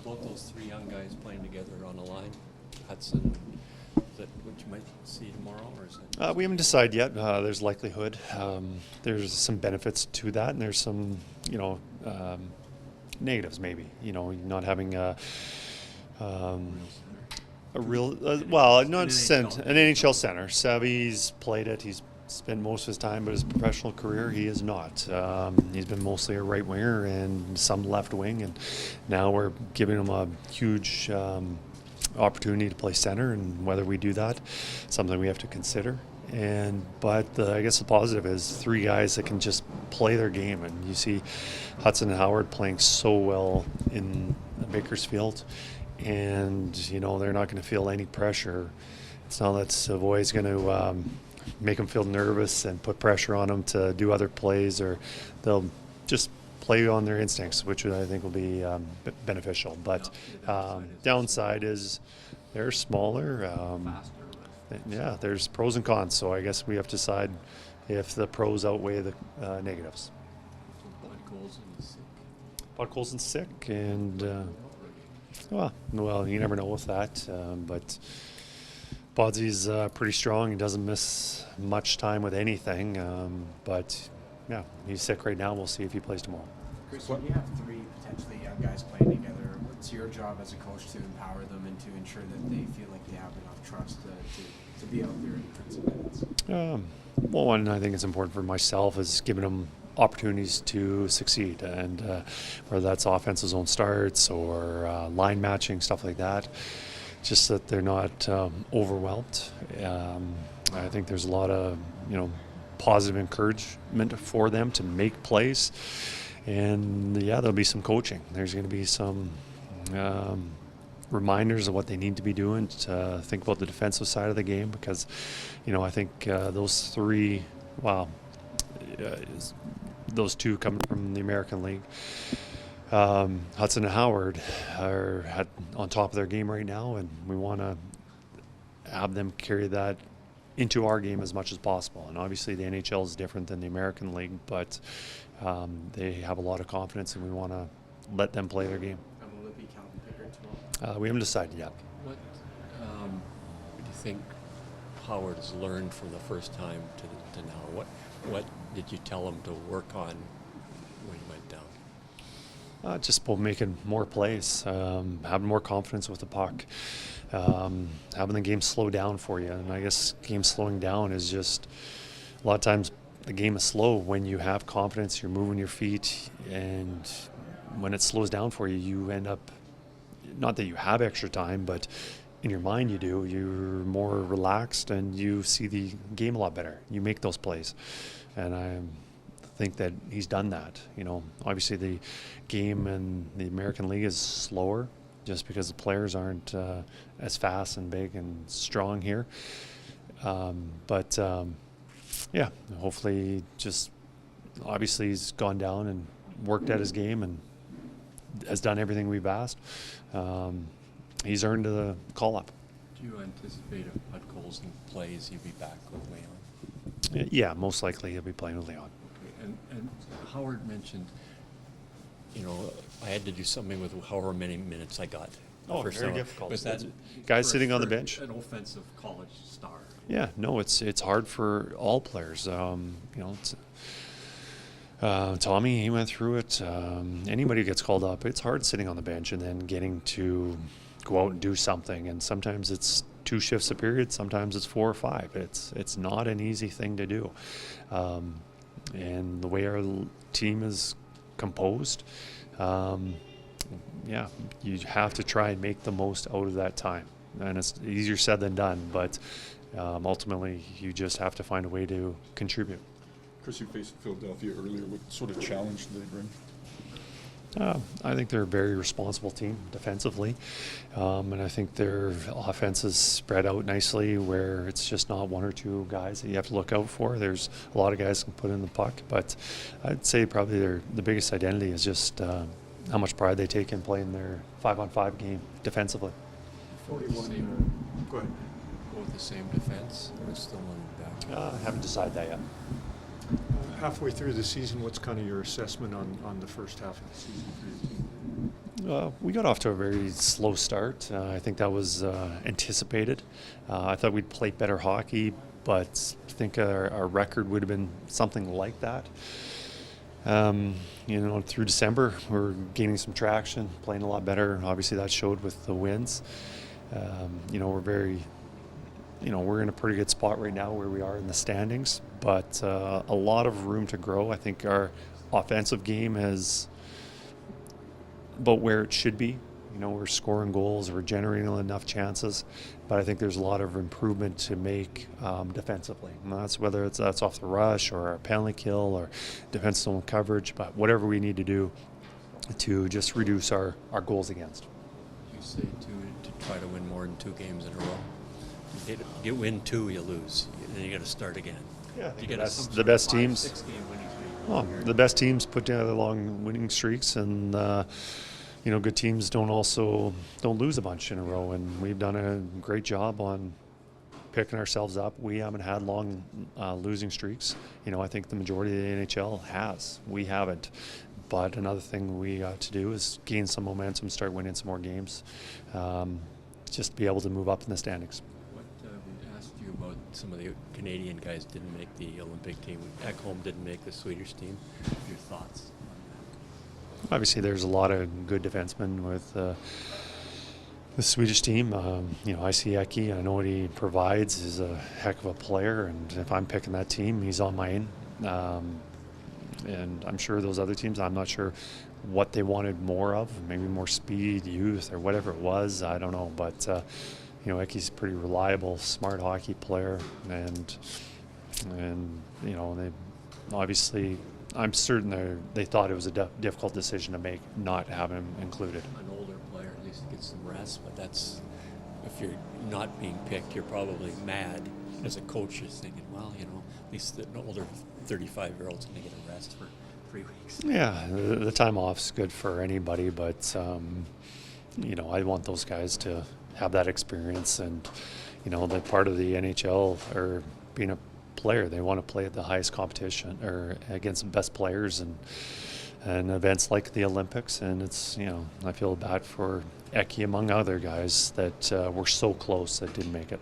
about those three young guys playing together on the line? Hudson, is that what you might see tomorrow, or is it? We haven't decided yet. There's likelihood. There's some benefits to that, and there's some, negatives maybe. Not having a real, well, not an NHL center. Savvy's played it. He's spent most of his time, but his professional career, he is not. He's been mostly a right winger and some left wing, and now we're giving him a huge opportunity to play center, and whether we do that, something we have to consider. But I guess the positive is three guys that can just play their game, and you see Hudson and Howard playing so well in Bakersfield, and they're not going to feel any pressure. It's not that Savoy's going to make them feel nervous and put pressure on them to do other plays, or they'll just play on their instincts, which I think will be beneficial. But downside is they're smaller. Yeah, there's pros and cons, so I guess we have to decide if the pros outweigh the negatives. Bud Colson's sick, and well, you never know with that. But Bodsy's pretty strong. He doesn't miss much time with anything. But yeah, he's sick right now. We'll see if he plays tomorrow. Kris, when you have three potentially young guys playing together, what's your job as a coach to empower them and to ensure that they feel like they have enough trust to be out there in defensive minutes? Well, one, I think it's important for myself is giving them opportunities to succeed, and whether that's offensive zone starts or line matching, stuff like that, just that they're not overwhelmed. I think there's a lot of positive encouragement for them to make plays, and there'll be some coaching. There's going to be some reminders of what they need to be doing to think about the defensive side of the game, because I think those three, those two coming from the American League, Hudson and Howard are on top of their game right now, and we want to have them carry that into our game as much as possible. And obviously the NHL is different than the American League, but they have a lot of confidence, and we want to let them play their game. And will it be Calvin Pickard tomorrow? We haven't decided yet. What do you think Howard has learned from the first time to now? What did you tell him to work on when he went down? Just about making more plays, having more confidence with the puck, having the game slow down for you. And I guess game slowing down is just, a lot of times the game is slow when you have confidence, you're moving your feet, and when it slows down for you, you end up, not that you have extra time, but in your mind you do, you're more relaxed and you see the game a lot better. You make those plays. And I think that he's done that. Obviously the game in the American League is slower just because the players aren't as fast and big and strong here. Yeah, hopefully just obviously he's gone down and worked at his game and has done everything we've asked. He's earned the call-up. Do you anticipate if Bud Colson plays, he'll be back with Leon? Yeah, most likely he'll be playing with Leon. Okay. And Howard mentioned, I had to do something with however many minutes I got. Very difficult. Was that guys sitting on the bench? An offensive college star. Yeah, no, it's hard for all players. Tommy, he went through it. Anybody who gets called up, it's hard sitting on the bench and then getting to go out and do something. And sometimes it's 2 shifts a period, sometimes it's 4 or 5. It's not an easy thing to do. And the way our team is composed, you have to try and make the most out of that time. And it's easier said than done, but ultimately you just have to find a way to contribute. Kris, you faced Philadelphia earlier. What sort of challenge did they bring? I think they're a very responsible team defensively, and I think their offense is spread out nicely where it's just not 1 or 2 guys that you have to look out for. There's a lot of guys who can put in the puck, but I'd say probably the biggest identity is just how much pride they take in playing their 5-on-5 game defensively. 41. Go ahead. Go with the same defense, or still on back? I haven't decided that yet. Halfway through the season, what's kind of your assessment on the first half of the season for your team? We got off to a very slow start. I think that was anticipated. I thought we'd play better hockey, but I think our record would have been something like that. Through December, we're gaining some traction, playing a lot better. Obviously, that showed with the wins. We're in a pretty good spot right now where we are in the standings, but a lot of room to grow. I think our offensive game is about where it should be. We're scoring goals, we're generating enough chances, but I think there's a lot of improvement to make defensively. And that's whether that's off the rush or a penalty kill or defensive zone coverage, but whatever we need to do to just reduce our goals against. You say to try to win more than 2 games in a row. You win 2, you lose. Then you got to start again. Yeah, You get the best 5, teams. 6 game winning streak. Well, the best teams put together long winning streaks, and good teams don't lose a bunch in a row. And we've done a great job on picking ourselves up. We haven't had long losing streaks. I think the majority of the NHL has. We haven't. But another thing we got to do is gain some momentum, start winning some more games, just to be able to move up in the standings. We asked you about some of the Canadian guys didn't make the Olympic team. Ekholm didn't make the Swedish team. Your thoughts? Obviously, there's a lot of good defensemen with the Swedish team. I see Eki. I know what he provides. He's a heck of a player, and if I'm picking that team, he's on mine. And I'm sure those other teams, I'm not sure what they wanted more of, maybe more speed, youth, or whatever it was. I don't know. But, Eki's a pretty reliable, smart hockey player. And they obviously, I'm certain they thought it was a difficult decision to make, not have him included. An older player at least gets some rest, but that's, if you're not being picked, you're probably mad. As a coach, you're thinking, well, at least the older 35-year-old's going to get a rest for 3 weeks. Yeah, the time off's good for anybody, but I want those guys to have that experience, and they're part of the NHL or being a player. They want to play at the highest competition or against the best players and events like the Olympics. And it's I feel bad for Eki among other guys that were so close that didn't make it.